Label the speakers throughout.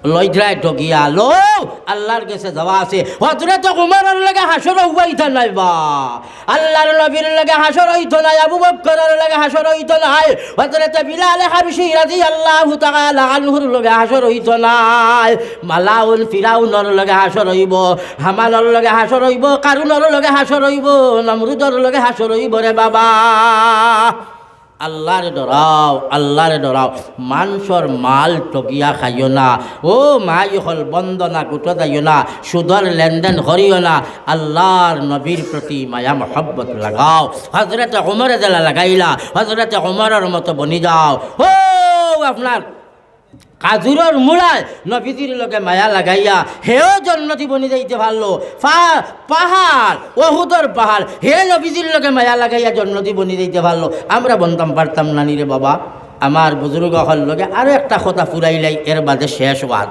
Speaker 1: লইদ্রায় ঠকিয়া লো আল্লাহর কাছে যাওয়া আছে হযরত উমরের লাগে হাসর হইতা নাই বা আল্লাহর নবীর লাগে হাসর হইতো নাই আবু বকরের লাগে হাসর হইতো নাই হযরত বিলাল হাবশী রাদিয়াল্লাহু তাআলা আনহুর লাগে হাসর হইতো নাই মালাউল ফিরাউনের লাগে হাসর হইব হামালর লাগে হাসর হইব কারুনের লাগে হাসর হইব নমরুদের লাগে হাসর হইব রে বাবা আল্লাহরে ডরাও মানুষের মাল টকিয়া খাইও না ও মাই হল বন্দনা গুটো যাইও না সুদর লেনদেন করিও না আল্লাহর নবীর প্রতি মায়া মহব্বত লাগাও হযরত উমরে জেলা লাগাইলা হযরত উমরের মতো বনি যাও ও আপনার কাজুরের মূলায় নবীজির লোকে মায়া লাগাইয়া হেও জন্নতি বনি যাইতে পারলো পাহাড় ওহুদর পাহাড় হে নবীজির লোকে মায়া লাগাইয়া জন্নতি বনি যাইতে পারলো আমরা বনতাম পারতাম না রে বাবা আমার বুজুর্গ হল লোকে আরও একটা কথা ফুরাইলাই এর বাদে শেষ ওয়াদ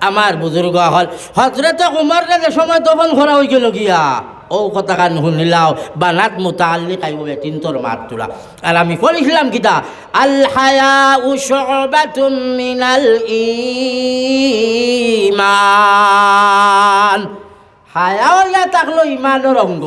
Speaker 1: আমার বুজুর্গ হল হযরত উমর যে সময় তখন ঘোরা হয়ে গেল গিয়া ও কথা কান শুনিলাও বানাত মুতাআল্লিক আইব তিনতর মাত তোলা আর আমি পড়িছিলাম কিতা আল হায়াউ শুবাতুম মিনাল ঈমান হায়াও ইয়া থাকলো ইমানের অঙ্গ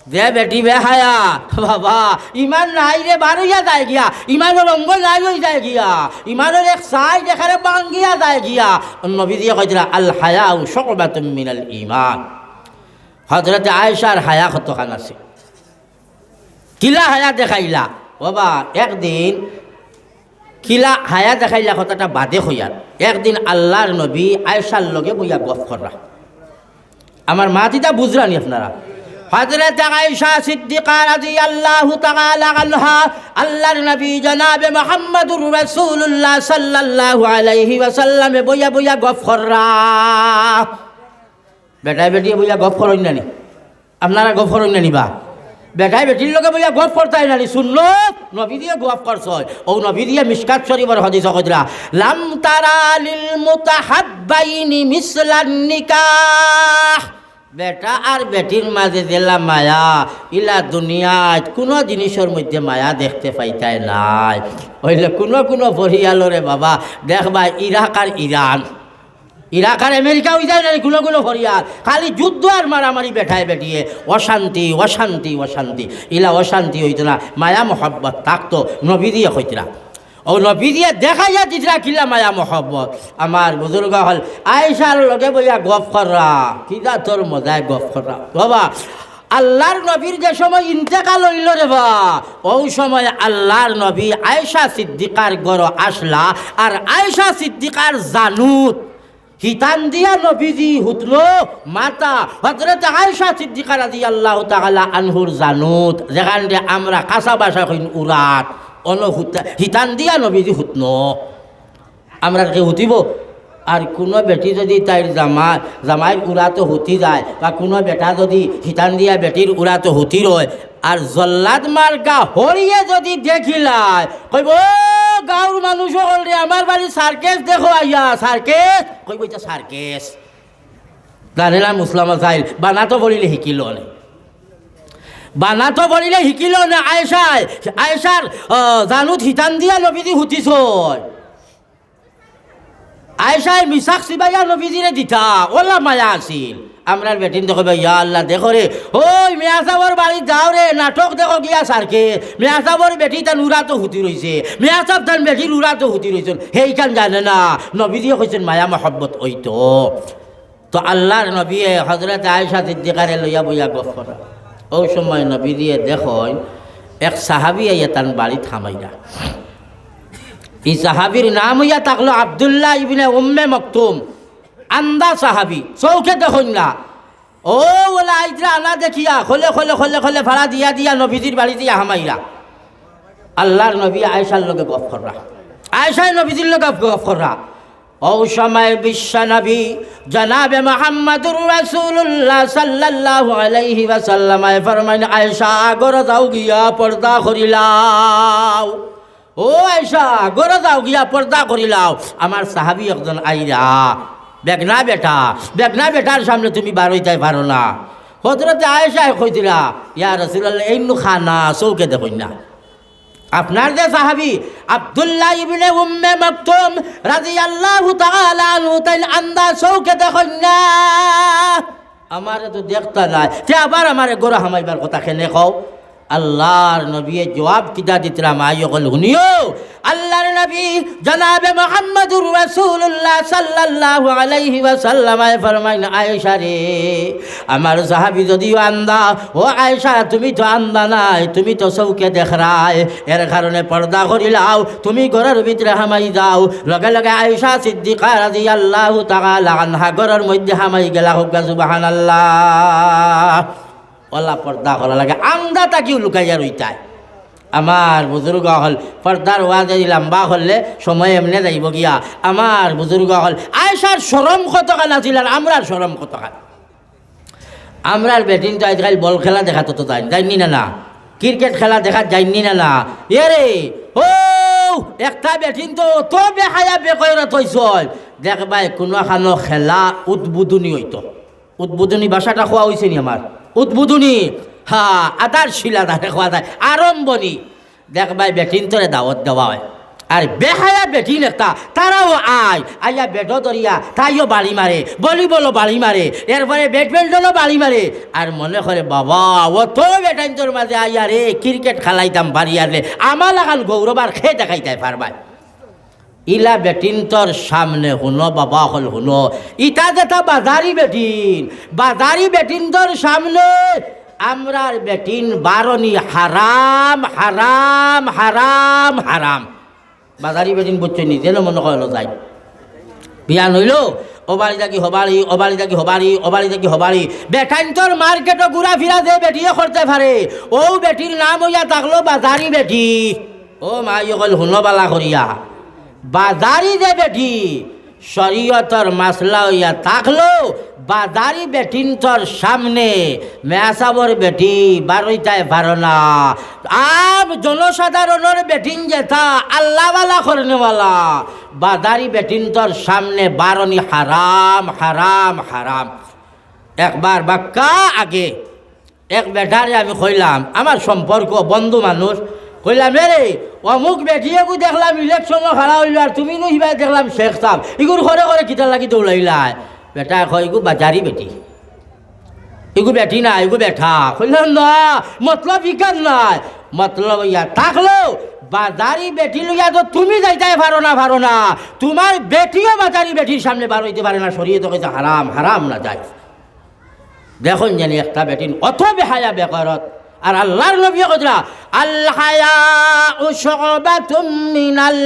Speaker 1: যে বেটি বে হায়া বাবা ইমান নাই রে বারুইয়া যায় গিয়া ইমানের অঙ্গ নাই হয়ে যায় গিয়া ইমানের এক সাইড এখানে বাঙ্গিয়া যায় গিয়া নবী দিয়ে কইরা আল হায়াউ শুবাতুম মিনাল ঈমান হযরত আয়েশার হায়া কতখান আছে কিলা হায়া দেখাইলা বাবা একদিন কিলা হায়া দেখাইলা কথাটা বাদে হইয়ার একদিন আল্লাহর নবী আয়েশার লগে বইয়া গফ করা আমার মা দিদা বুঝরানি আপনারা হযরত আয়েশা সিদ্দিকা রাদিয়াল্লাহু তাআলা আনহা আল্লাহর নবী জনাবে মুহাম্মদুর রাসূলুল্লাহ সাল্লাল্লাহু আলাইহি ওয়াসাল্লামে বইয়া বইয়া গফ করা বেটায় বেটিয়ে বইয়া গপ করইন নানি আপনারা গপ করইন নানি বা বেটায় বেটির লগে বইয়া গপ করতাই নানি শুনলো নবী দিয়ে গপ করছ ও নবী দিয়ে মিশকাত শরীফের হাদিস কইরা লাম তারা লিল মুতাহাব্বাইনি মিসলান নিকাহ বেটা আর বেটির মাঝে জেলা মায়া ইলা দুনিয়াত কোনো জিনিসের মধ্যে মায়া দেখতে পাইতাই নাই হইলে কোনো পরিয়ালরে বাবা দেখবা ইরাক আর ইরাক আর আমেরিকা হয়ে যায় না কোনো হরিয়ার খালি যুদ্ধ আর মারামারি বেঠায় বেটিয়ে অশান্তি ইলা অশান্তি হইতো না মায়া মহব্বত থাকতো নবী দিয়ে হইতরা ও নবী দিয়ে দেখাইয়া দিতরা কিলা মায়া মহব্বত আমার বুজুর্গ হল আয়েশার লগে বইয়া গপ করা কিনা তোর মজায় গপ করা বাবা আল্লাহর নবীর যে সময় ইন্তেকাল হইল রে বা ওই সময় আল্লাহর নবী আয়েশা সিদ্দিকার গড় আসলা আর আয়েশা সিদ্দিকার জানুত হিতান দিয়া নবীজি হুতলো মাতা হযরত আয়েশা সিদ্দিকা রাদিয়াল্লাহু তাআলা আনহুর জানুত যেখানে আমরা কাঁচা ভাষা কইন উরাত হিতান দিয়া নবীজি হুতনো আমরা কি হুতিব আর কোনো বেটি যদি তাইর জামাই উড়াতো হুতি যায় বা কোনো বেটা যদি হিতান দিয়া বেটির উড়াতো হুতি রয় আর জল্লাদ মার্কা হরিয়ে যদি দেখিলায় কইব গাঁর মানুষ রে আমার বাড়ি সার্কেস দেখো আইয়া সার্কেস কইব এটা সার্কেস জানেলা মুসলামা চাইল বানাতো বলিলে শিকিল না আয়েশার জানুত হিতান দিয়া নবীজি হুতিছ আয়েশায় মিশাক সিবাইয়া নবীজিরে দিতা ওলা মায়া আছিল আমরার বেটিন দেখো ইয়া আল্লাহ দেখো রে ওই মিয়া সাহর বাড়ি যাও রে নাটক দেখো গিয়া সারকে মিয়া সাহর বেটি তার উড়া তো হুতি রইছে মিয়া সাহ তার বেটির উড়া তো হুতি রইছেন সেইখান জানে না নবীজিয়ে কইছেন মায়া মহব্বত ওই তো আল্লাহর নবী হযরত আয়েশা সিদ্দিকারে লইয়া বইয়া গফ করা ওই সময় নবী দিয়ে দেখো এক সাহাবী আইয়া তার বাড়ি থামাইরা এই সাহাবীর নাম হইয়া থাকলো আব্দুল্লাহ ইবনে উম্মে মকতুম আন্দা সাহাবী চৌকে দেখুন না ও ওলা আইজরা আনা দেখিয়া খলে ভাড়া দিয়া নবীজির বাড়ি দিয়া হামাইরা আল্লাহর নবী আয়েশার লগে গফ করা আয়েশায় নবীজির লগে গফ করা ও সময় বিশ্ব নবী জনাবে মুহাম্মদুর রাসূলুল্লাহ সাল্লাল্লাহু আলাইহি ওয়াসাল্লাম ফরমাইন আয়েশা গর যাও গিয়া পর্দা করিলাও ও আয়েশা গর যাও গিয়া পর্দা করিলাও আমার সাহাবী একজন আইরা বেগনা বেটার সামনে তুমি বারোইতাই পারো না হযরতে আয়েশা কইতিরা ইয়া রাসূলুল্লাহ এইনু খানা চৌকে দেখুন না আপনার যে সাহাবী আব্দুল্লাহ ইবনে উম্মে মাকতুম রাদিয়াল্লাহু তাআলা আনহু তাইল আন্দা চৌকে দেখুন না আমারে তো দেখতা নাই তে আবার আমারে গোরা হামাইবার কথা কেনে কও আল্লাহর নবী জবাব কিতা দিতরা মাইও কল শুনিও আল্লাহর নবী জনাবে মুহাম্মদুর রাসূলুল্লাহ সাল্লাল্লাহু আলাইহি ওয়াসাল্লাম ফরমাইন আয়েশা রে আমার সাহাবী যদিও আন্দা ও আয়েশা তুমি তো আন্দা নাই তুমি তো চৌকে দেখরাই এর কারণে পর্দা করিলাও তুমি ঘরের ভিতরে হামাই যাও লগে লগে আয়েশা সিদ্দিকা রাদিয়াল্লাহু তাআলা আনহা ঘরের মধ্যে হামাই গেলা হোক সুবহানাল্লাহ ওলা পর্দা করা লাগে আন্দা তাকিও লুকাইয়া রইতায় আমার বুজুর্গ হল পর্দার ওয়াজে লম্বা হলে সময় এমনি যাইব গিয়া আমার বুজুর্গ হল আয়েশার শরম কতখান আছিল আর আমরার শরম কতখান আমরার বেটিন তো আজকাল বল খেলা দেখা তো যাইনি না ক্রিকেট খেলা দেখা যাইনি না এরে ও একটা বেটিন তো অত বেহায়া বেকয়রা তৈছ দেখবাই কোনোখানো খেলা উদ্বোধনী হইতো উদ্বোধনী ভাষাটা খোয়া হয়েছে নি আমার উদ্বোধনী হ্যাঁ আদার শিলা দাঁড়ে খোয়া যায় আরম্ভণী দেখবাই বেটিন তোরে দাওয়াত দেওয়া হয় আর বেহায়া বেটিন একটা তারাও আইয়া বেটো ধরিয়া তাইও বাড়ি মারে ভলিবলও বাড়ি মারে এরপরে ব্যাডমিন্টনও বাড়ি মারে আর মনে করে বাবা অত বেটাইন তোর মাঝে আইয়া রে ক্রিকেট খেলাইতাম বাড়ি আরলে আমার লাগান গৌরব আর খেয়ে দেখাইতে পারবাই ইলা বেটিন তোর সামনে শুনো বাবা হল শুনো ইটা যেটা বাজারি বেটিন তোর সামনে আমরার বেটিন বারণী হারাম হারাম হারাম হারাম বাজারি বেটিন বুঝছো নি যেন মনে করলো যাই বিয়ান হইল ওবাড়ি থাকি হবাড়ি ওবাড়ি থাকি হবাড়ি ওবাড়ি থাকি হবাড়ি বেটাইন তোর মার্কেটও ঘুরা ফিরা যে বেটিয়ে করতে পারে ও বেটির নাম হইয়া থাকলো বাজারি বেটি ও মাই অকল শুনবালা করিয়া বাজারি যে বেটি শরীয়তর মাসলা হইয়া থাকলো বাজারি বেটিন তোর সামনে মেয়াসাবর বেটি বারোইটায় বারোনা আম জনসাধারণের বেটিন যেথা আল্লাহওয়ালা করনেওয়ালা বাজারি বেটিন তোর সামনে বারণী হারাম হারাম হারাম একবার বাক্কা আগে এক বেটারে আমি কইলাম আমার সম্পর্ক বন্ধু মানুষ কইলাম রে অমুক বেটিয়েকু দেখলাম ইলেকশনও খাড়া হইল আর তুমি নো হিবাই দেখলাম শেখ সাহেব ইগুর ঘরে ঘরে কিতার লাগি দৌড়াইলাই বেটা কয় ইগু বাজারি বেটি ইগু বেটি না ইগু বেঠা কইলাম না মতলব ইকার নাই মতলব ইয়া থাকলো বাজারি বেটি লইয়া তো তুমি যাইতাই পারো না তোমার বেটিও বাজারি বেটির সামনে বার হইতে পারে না শরীয়তে কইছে হারাম হারাম না যায় দেখুন জানি একটা বেটিন অত বেহায়া বেকরত আর আল্লাহর নবী কইরা আল হায়াউ শুবাতুম মিনাল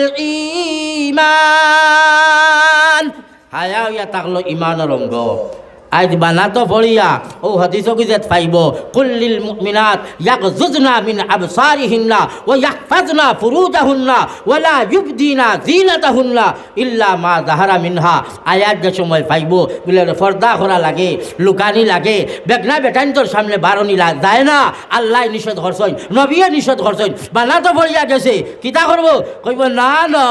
Speaker 1: ঈমান হায়া ইয়া তাকলো ঈমানের অঙ্গ আজ বানাতো পড়িয়া ও হাদিসও কিজাত পাইব কুল্লিল মুমিনাত ইয়াগযুজনা মিন আবসারিহিন্না ওয়া ইয়াহফাজনা ফুরুজাহুন্না ওয়া লা ইউবদিনা যিনাতাহুন্না ইল্লা মা যাহারা মিনহা আয়াত যে সময় পাইব বলে পর্দা করা লাগে লুকানি লাগে বেগনা বেটাইন তোর সামনে বারণী যায় না আল্লাহ নিষেধ করছেন নবীয়ে নিষেধ করছেন বানাতো পড়িয়া গেছে কিতা করব কইব না না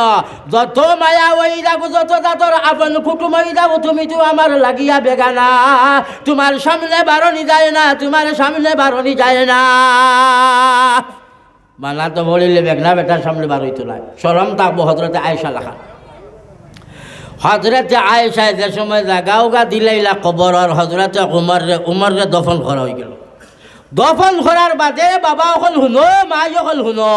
Speaker 1: যত মায়া ওই যাবো যত দাতর আপন কুটুম ওই যাবো তুমি তো আমার লাগিয়া বেগানা তোমার সামনে বারণী যায় না তোমার সামনে বারণী যায় না বানা তো বলিলে বেগনা বেটার সামনে বার হইতো না শরম থাকবো হজরতে আয়েশা লেখা হজরতে আয়েশা যে সময় জাগাও গা দিলাইলা কবর আর হজরতে উমরে দফন করা হয়ে গেল দফন করার বাদে বাবা অকল শুনো মা অকল শুনো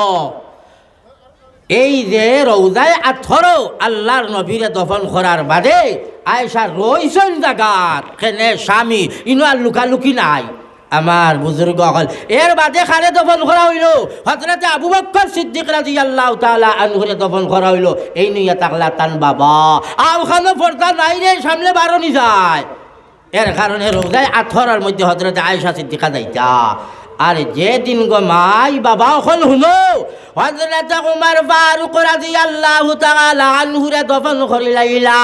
Speaker 1: এই যে রৌজায় আথরো আল্লাহর নবীরে দফন করার বাদে আয়েশা রইছেন জাগাত কেনে স্বামী ইনো আর লুকালুকি নাই আমার বুজুর্গ হল এর বাদে খারে দফন করা হইল হযরতে আবু বকর সিদ্দিক রাদিয়াল্লাহু তাআলা আনহুরে দফন করা হইল এই নিয়া তাকলা তান বাবা আওখানে পর্দা নাই রে সামনে বারণী যায় এর কারণে রোজায় আথরার মধ্যে হযরতে আয়েশা সিদ্দিকা যাইতা আর যে দিন গো মাই বাবা হল শুনো হযরত উমর ফারুক রাদিয়াল্লাহু তাআলা আনহুরে দফন করিলাইলা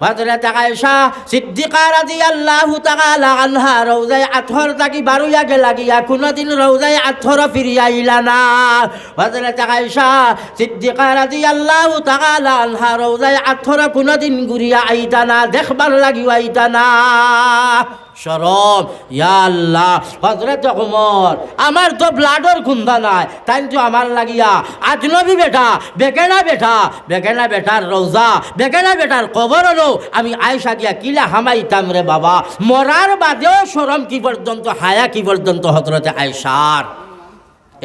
Speaker 1: হযরত আয়েশা সিদ্দিকা রাদিয়াল্লাহু তাআলা আনহা রওজায়ে আথর থাকি বারুইয়া গেলাগিয়া কোনদিন রওজায়ে আথর ফিরিয়া আইলা না হযরত আয়েশা সিদ্দিকা রাদিয়াল্লাহু তাআলা আনহা রওজায়ে আথর কোনদিন ঘুরিয়া আইতা না দেখবার লাগি আইতা না শরম। ইয়া আল্লাহ, হযরত ওমর আমার তো ব্লাডর খুন্দা নাই, তাই তো আমার লাগিয়া আজনবী বেটা বেকেনা বেটার রওজা বেকেনা বেটার কবর হলো আমি আয়েশা গিয়া কিলা হামাইতাম রে বাবা। মরার বাদেও শরম কি পর্যন্ত, হায়া কি পর্যন্ত হযরতে আয়েশার।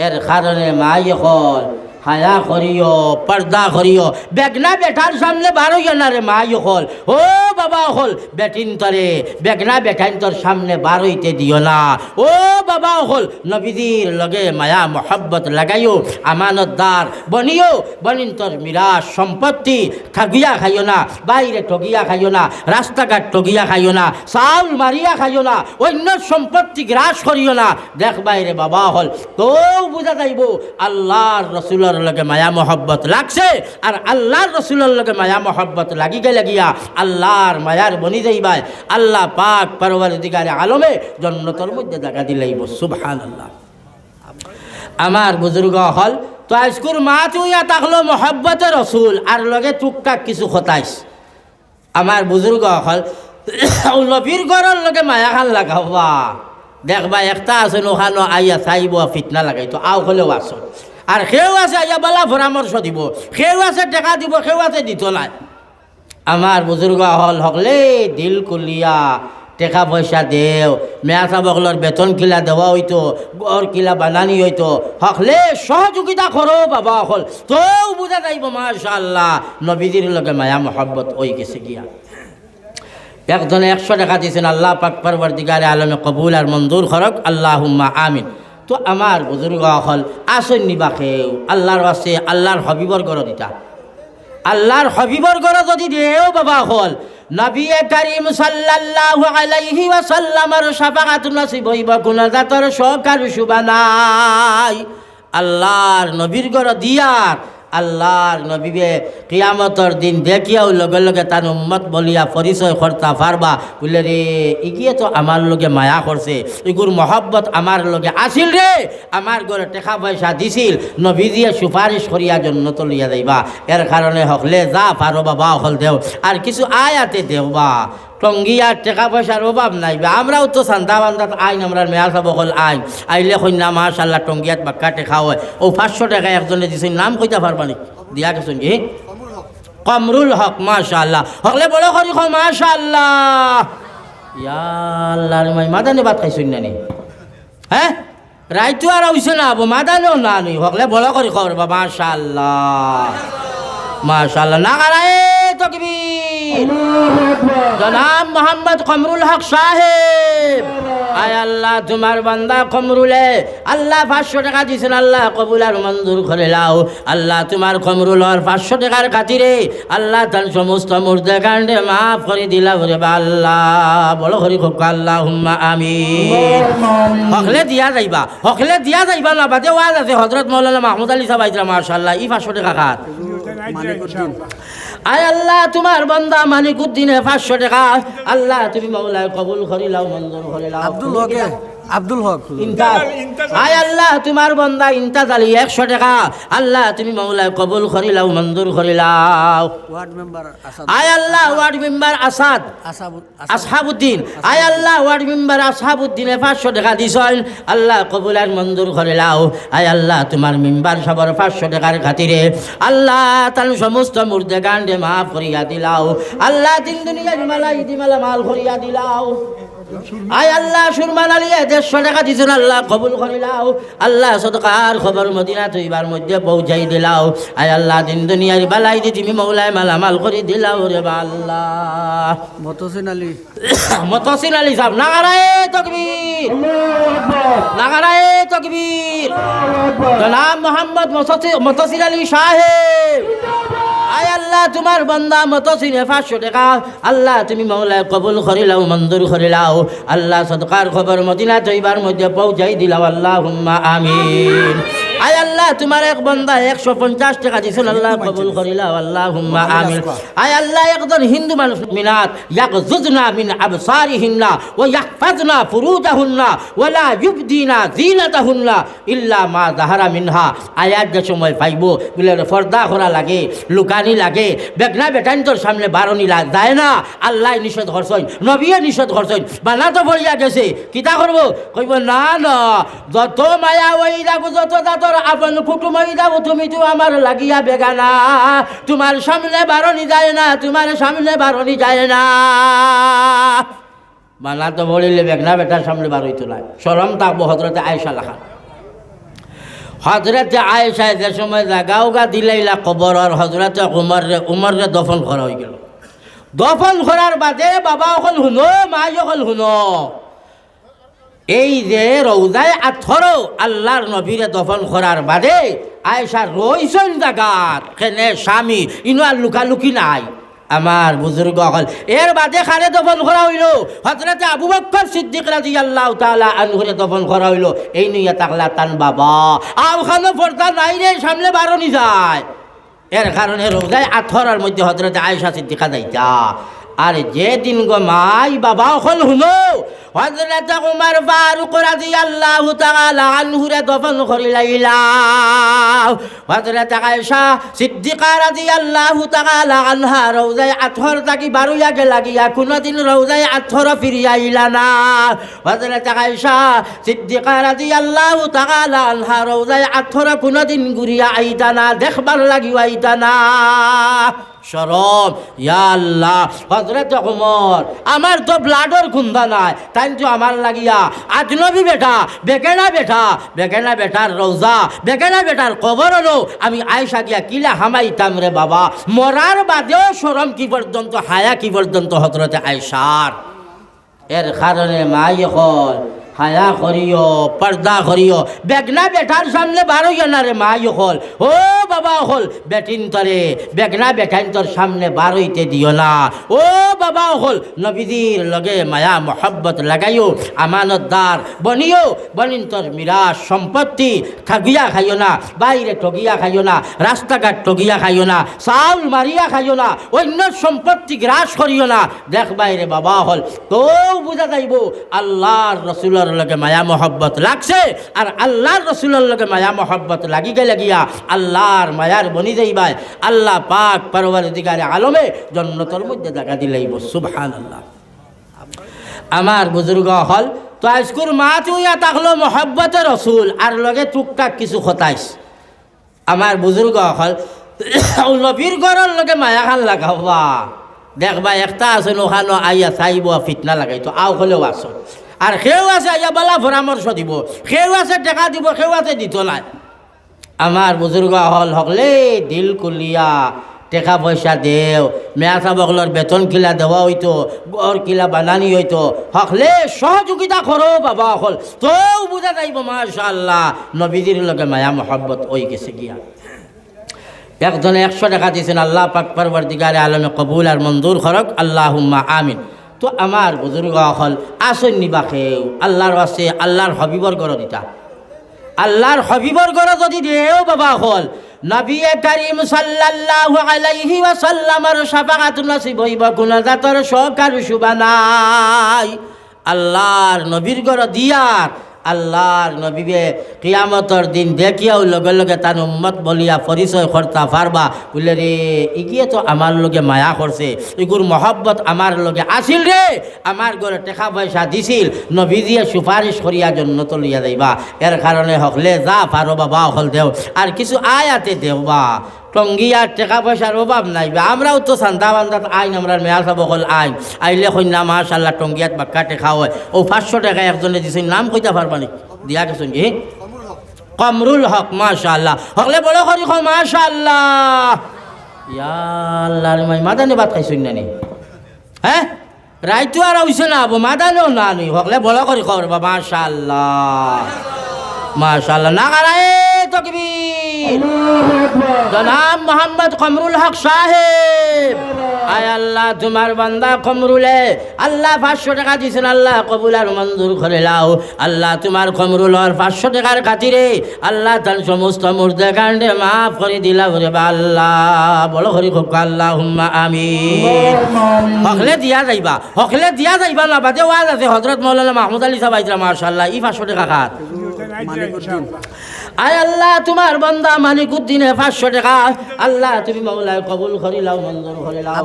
Speaker 1: এর কারণে মাই হল হায়া করিও, পর্দা করিও। বেগনা বেটার সামনে বারোইয়া না রে মাই হল, ও বাবা হল বেটিন তরে বেগনা বেটাইন তোর সামনে বারোইতে দিও না। ও বাবা হল নবীজির লগে মায়া মহব্বত লাগাইও, আমানতদার বনিও। বনিন তোর মিরাজ সম্পত্তি ঠগিয়া খাইও না, বাইরে ঠগিয়া খাইও না, রাস্তাঘাট ঠগিয়া খাইও না, চাউল মারিয়া খাইও না, অন্য সম্পত্তি গ্রাস করিও না। দেখ বাইরে বাবা হল তো বুঝা যাইব আল্লাহর রসুলের লগে মায়া মহব্বত লাগছে, আর আল্লাহর রসুলের লগে মায়া মহব্বত লাগিগে লাগিয়া আল্লাহর মায়ার বনি যাইবাই। আল্লাহ পাক পরওয়ারদিগারে আলমে জান্নাতের মধ্যে জায়গা দিলাইব। সুবহানাল্লাহ। আমার বুজুর্গ হল তো আজকুর মা তুইয়া তাকলো মহব্বতে রসুল আর লগে টুকটাক কিছু খতাইস। আমার বুজুর্গ হল নবীর ঘরের লগে মায়া খান লাগাবা। দেখবা একটা আছে নোখানো আইয়া চাইব ফিতনা লাগাই তো আও হলেও আছো, আর সেও আছে আইয়া বলা পরামর্শ দিব, সেও আছে টেকা দিব, সেও আছে দিত নাই। আমার বুজুর্গ হল হকলে দিল কুলিয়া টেকা পয়সা দেও, মেয়া সাবকলর বেতন কিলা দেওয়া হইতো, গড় কিলা বানানি হইতো, হকলে সহযোগিতা করো বাবা হল তো বুঝা যাইব মাশাআল্লাহ নবীজির লগে মায়া মহব্বত ওই গেছে গিয়া। একজনে 100 টাকা দিয়েছেন, আল্লাহ পাক পরওয়ারদিগারে আলমে কবুল আর মঞ্জুর করক, আল্লাহুম্মা আমিন। তো আমার বুজুর্গ হল আসন নিবা খেও আল্লাহর আছে, আল্লাহর হবিবর গড় দিতা, আল্লাহর হবিবর গড় যদি দেও বাবা হল নবী করিম সাল্লাল্লাহু আলাইহি ওয়াসাল্লামের শাফাআত নসিব হইব, গুনাহগার শোকার সুবানাই। আল্লাহর নবীর গড় দিয়ার আল্লাহর নবীবে কিয়ামতর দিন দেখিয়াও লগে লগে তার উম্মত বলিয়া পরিচয় করতা পারবা বলে রে ইগিয়ে তো আমার লগে মায়া করছে, ইগুর মহব্বত আমার লগে আসিল রে, আমার ঘরে টাকা পয়সা দিছিল, নবী দিয়ে সুপারিশ করিয়া জন্নত লইয়া যাইবা। এর কারণে হকলে যা পারো বাবা হল দেও, আর কিছু আয়াতে দেওবা। টঙ্গিয়ার টাকা পয়সার অভাব নাই, আমরাও তো সান্দা বান্দাত আইন, আমরা মেয়া সাব হল আইন আইলে কন্যা মাশাল্লাহ টঙ্গিয়াত বাক্কা টেকা হয়। ও 500 টাকা একজনে দিছে, নাম কইতা পারবা নি দিয়া গেছেন কি কমরুল হক মাশাল্লাহ, হকলে বড় করি মাশাল্লাহ। ইয়া আল্লাহ রে মাই মাদানে ভাত খাইছুন না নি, হ্যাঁ রাইতো আর হইছে না আবো মাদানেও না নি, হকলে বড় করি খবর বা মাশাল্লাহ মাশাল্লাহ। নাগারায়ে তাকবীর জনাব মোহাম্মদ কমরুল হক সাহেব। আয় আল্লাহ তোমার বান্দা কমরুলে আল্লাহ 500 টাকা দিয়েছেন, আল্লাহ কবুল আর মঞ্জুর করে লাও। আল্লাহ তোমার কমরুলর 500 টাকার খাতিরে আল্লাহ তার সমস্ত মুর্দে কাণ্ডে মাফ করে দিলা রে আল্লাহ, বড় করি হোক আল্লাহুম্মা আমিন। হকলে দিয়া যাইবা না বাদে ওয়াজ আছে হযরত মাওলানা মাহমুদ আলী সাহেব আইতরা মাশাআল্লাহ ই 500 টাকা খাত। আয় আল্লাহ তোমার বান্দা মানিকুদ্দিনে 500 টাকা আল্লাহ তুমি মাওলায় কবুল করে লাও, মঞ্জুর করে লাও। আব্দুল হক আয় আল্লাহ তোমার বান্দা ইন্তাজ আলী 100 টাকা আল্লাহ তুমি মাওলায় কবুল করে লাও, মঞ্জুর করে লাও। আয় আল্লাহ ওয়ার্ড মেম্বার আসাদ আসহাবউদ্দিন, আয় আল্লাহ ওয়ার্ড মেম্বার আসহাবউদ্দিনে 500 টাকা দিছেন, আল্লাহ কবুল আর মঞ্জুর করে লাও। আয় আল্লাহ তোমার মেম্বার সবার 500 টাকার খাতিরে আল্লাহ তার সমস্ত মুর্দে গান্ডে মাফ করিয়া দিলাও। আল্লাহ তিন দুনিয়ার মালাই দিমালা মাল করিয়া দিলাও। আয় আল্লাহ সুরমান আলী 150 টাকা দিছেন, আল্লাহ কবুল করে লাও। আল্লাহ সদকার খবর মদিনা তৈবার মধ্যে পৌঁছাই দিলাও। আয় আল্লাহ দিন দুনিয়ার বালাই দি তুমি মৌলায় মালামাল করে দিলাও রে আল্লাহ। মতসিন আলী সাহেব নাগারায়ে তাকবীর, নাগারায়ে তাকবীর। জনাব মোহাম্মদ মতসিন আলী সাহেব। আয় আল্লাহ তোমার বান্দা মতসিনে 500 টাকা আল্লাহ তুমি মাওলায় কবুল করে লাও, মঞ্জুর করে লাও। আল্লাহ সদকার খবর মদিনা তৈবার মধ্যে পৌঁছাই দিলাও, আল্লাহুম্মা আমিন। আয় আল্লাহ তোমার এক বান্দা 150 টাকা দিছেন আল্লাহ কবুল করিলা আল্লাহুম্মা আমিন আয় আল্লাহ একজন হিন্দু মানুষ মিনাত ইয়াগযুজনা মিন আবসারিহিন্না ওয়া ইয়াহফাজনা ফুরুজাহুন্না ওয়া লা ইউবদিনা যিনাতাহুন্না ইল্লা মা যাহারা মিনহা আয়াত যে সময় পাইবো বলে পর্দা করা লাগে লুকানি লাগে বেগনা বেটাইন্তর সামনে বারণি যায় না আল্লাহ নিষেধ করছেন নবীয়ে নিষেধ করছেন বানা তো পড়িয়া গেছে কিতা করব কইব না না যত মায়া ওই যাবো যত দাতর আপন কুটুম ওই যাবো তুমি তো আমার লাগিয়া বেগানা তোমার সামনে বারণি যায় না তোমার সামনে বারণি যায় না বানা তো বলিলে বেগনা বেটার সামনে বার হইতো না শরম থাকবো হজরতে আয়েশা লেখা হজরতে আয়েশায় যে সময় জাগাও গা দিলাইলা কবর আর হজরতে উমরে দফন করা হয়ে গেল দফন করার বাদে বাবা অকল শুনো মা অকল শুনো এই যে রৌজায় আথর আল্লাহর নবীরে দফন করার বাদে আয়েশা রইছেন জাগাত কেনে স্বামী ইনো আর লুকালুকি নাই আমার বুজুর্গ হল এর বাদে খারে দফন করা হইল হযরতে আবু বকর সিদ্দিক রাদিয়াল্লাহু তাআলা আনহুরে দফন করা হইল এই নিয়া তাকলা তান বাবা আর খানো পর্দা নাই রে সামনে বারণি যায় এর কারণে রোজায় আথরার মধ্যে হযরতে আয়েশা সিদ্দিকা যাইতা আর যে দিন গো মাই বাবা হল হুনো হযরতে উমর ফারুক রাদিয়াল্লাহু তাআলা আনহুরে দফন করিলাইলা হযরতে আয়েশা সিদ্দিকা রাদিয়াল্লাহু তাআলা আনহা রওজায় আথর তাকি বারুয়া গেলাগিয়া কোনদিন রওজায় আথর ফিরিয়া আইলা না হযরতে আয়েশা সিদ্দিকা রাদিয়াল্লাহু তাআলা আনহা রওজায় আথর কোনদিন ঘুরিয়া আইতা না দেখবার লাগিয়া আইতা না শরম ইয়া আল্লাহ হযরত ওমর আমার তো ব্লাডর গুন্দা নাই তাই তো আমার লাগিয়া আজনবী বেটা বেকেনা বেটার রওজা বেকেনা বেটার কবর হলো আমি আয়েশা গিয়া কিলা হামাইতাম রে বাবা মরার বাদেও শরম কি পর্যন্ত হায়া কি পর্যন্ত হযরত আয়েশার এর কারণে মাই হল হায়া করিও পর্দা করিও বেগনা বেটার সামনে বারো না রে মাই হল ও বাবা হল বেটিন তরে বেগনা বেটাইন তোর সামনে বারইতে দিও না ও বাবা হল নবীজির লগে মায়া মহব্বত লাগাইও আমানতদার বনিও বনিন তোর মিরাজ সম্পত্তি ঠগিয়া খাইও না বাইরে ঠগিয়া খাইও না রাস্তাঘাট ঠগিয়া খাইও না চাউল মারিয়া খাইও না অন্য সম্পত্তি গ্রাস করিও না দেখ বাইরে বাবা হল তো বুঝা যাইব আল্লাহর রসুল লগে মায়া মহব্বত লাগছে আর আল্লাহর রসুলের লগে মায়া মহব্বত লাগি গেলে গিয়া আল্লাহর মায়ার বনি যাইবাই আল্লাহ পাক পরওয়ারদিগারে আলমে জান্নাতের মধ্যে জায়গা দিলাইব সুবহানাল্লাহ আমার বুজুর্গ হল তো আজকুর মা তুইয়া তাকলো মহব্বতে রসুল আর লগে টুকটাক কিছু খতাইস আমার বুজুর্গ হল নবীর ঘরের লগে মায়া খান লাগাবা দেখবা একটা আছে ওখানো আইয়া চাইব ফিতনা লাগাইতো আও হলেও আস আর সেও আছে আইয়া বলা পরামর্শ দিব সেও আছে টেকা দিব সেও আছে দিত নাই আমার বুজুর্গ হল হকলে দিল কুলিয়া টেকা পয়সা দেও মেয়া চাবকলর বেতন কিলা দেওয়া হইতো গড় কিলা বানানি হইতো হকলে সহযোগিতা করো বাবা হল তো বুঝা যাইব মাশাআল্লাহ নবীজির লগে মায়া মহব্বত হয়ে গেছে গিয়া একজনে 100 টাকা দিয়েছেন আল্লাহ পাক পরওয়ারদিগারে আলমে কবুল আর মঞ্জুর করক আল্লাহুম্মা আমিন তো আমার বুজুর্গ হল আসন নিবাসেও আল্লাহর আছে আল্লাহর হবিবর গড় দিতা আল্লাহর হবিবর গড় যদি দেও বাবা হল নবী করিম সাল্লাল্লাহু আলাইহি ওয়াসাল্লামের শাফাআত নসিব হইব গুনাহগার সহকার সুবানাই আল্লাহর নবীর গড় দিয়ার আল্লাহর নবীবে কিয়ামতর দিন দেখিয়াও লগে লগে তার উম্মত বলিয়া পরিচয় করতা পারবা বলে রে ইগিয়ে তো আমার লগে মায়া করছে ইগুর মহব্বত আমার লগে আসিল রে আমার ঘরে টাকা পয়সা দিছিল নবী দিয়ে সুপারিশ করিয়া জন্য তো লইয়া যাইবা এর কারণে হকলে যা পারো বাবা হল দেও আর কিছু আয়াতে দেওবা টঙ্গিয়ার টাকা পয়সার অভাব নাই আমরাও তো সান্দা বান্দাত আইন আমরা মেয়া চাব হল আইন আইলে কন্যা মাশাল্লাহ টঙ্গিয়াত বাক্কা টেকা হয় ও 500 টাকা একজনে দিছে নাম কইতা পারবা নি দিয়া গেছেন কি কমরুল হক মাশাল্লাহ হকলে বড় করি মাশাল্লাহ ইয়া আল্লাহ রে মাই মাদানে ভাত খাইছুন না নি হ্যাঁ রাইতো আর হইছে না আবু মাদানেও না নি হকলে বড় করি খবর মাশাল্লাহ মাশাল্লাহ না গারায় তকবীর জনাব মোহাম্মদ কমরুল হক সাহেব আয় আল্লাহ তোমার বান্দা কমরুলে আল্লাহ 500 টাকা দিছেন আল্লাহ কবুল আর মঞ্জুর করে লাও আল্লাহ তোমার কমরুলর 500 টাকার খাতিরে আল্লাহ তার সমস্ত মুর্দে কাণ্ডে মাফ করে দিলা ওরে বা আল্লাহ বলো হরি খুব আল্লাহুম্মা আমিন হকলে দিয়া যাইবা না বাদে ওয়াজ আছে হযরত মাওলানা মাহমুদ আলী সাহেব আইতরা মাশাআল্লাহ ই 500 টাকা খাত আয় আল্লাহ তোমার বান্দা মালিকুদ্দিনে 500 টাকা আল্লাহ তুমি মাওলা কবুল করে লাও মঞ্জুর করে লাও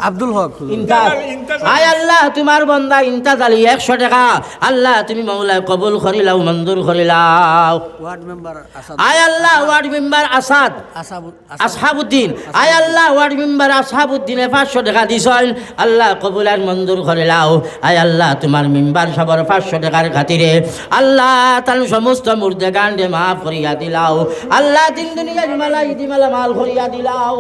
Speaker 2: আব্দুল হক
Speaker 1: ইন্তাজ আয় আল্লাহ তোমার বান্দা ইন্তাজ আলী 100 টাকা আল্লাহ তুমি মাওলা কবুল করে লাও মঞ্জুর করে লাও
Speaker 2: ওয়ার্ড মেম্বার আসাদ
Speaker 1: আয় আল্লাহ ওয়ার্ড মেম্বার আসাদ আসহাবউদ্দিন আয় আল্লাহ ওয়ার্ড মেম্বার আসহাবউদ্দিনে 500 টাকা দিছেন আল্লাহ কবুল আর মঞ্জুর করে লাও আয় আল্লাহ তোমার মেম্বার সবার 500 টাকার খাতিরে আল্লাহ তার সমস্ত মুর্দে গান্ডে মাফ করিয়া দিলাও আল্লাহ দিন দুনিয়া দিমালা মাল করিয়া দিলাও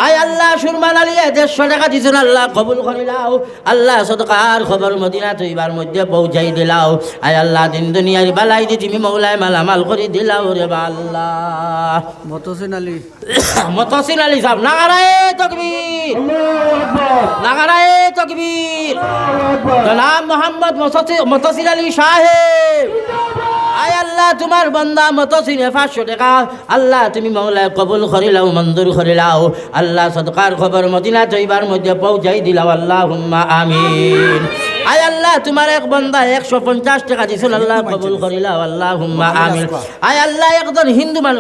Speaker 1: আয় আল্লাহ সুরমান আলী 150 টাকা দিছেন আল্লাহ কবুল করিলাও আল্লাহ সদকার খবর মদিনা তৈবার মধ্যে পৌঁছাই দিলাও আয় আল্লাহ দিন দুনিয়ার বালাই দি তুমি মৌলায় মালামাল করে দিলাও রে বা আল্লাহ মতসিন আলী সাহেব নাগারায়ে তকবীর জনাব মোহাম্মদ মতসিন আলী সাহেব আয় আল্লাহ তোমার বান্দা মতসিনে 500 টাকা আল্লাহ তুমি মাওলায় কবুল করিলাও মঞ্জুর করিলাও আল্লাহ সদকার খবর মদিনা তৈবার মধ্যে পৌঁছাই দিলাও আল্লাহুম্মা আমিন আয় আল্লাহ তোমার এক বান্দা 150 টাকা দিছেন আল্লাহ কবুল করিলাও আল্লাহুম্মা আমিন আয় আল্লাহ একজন হিন্দু মানুষ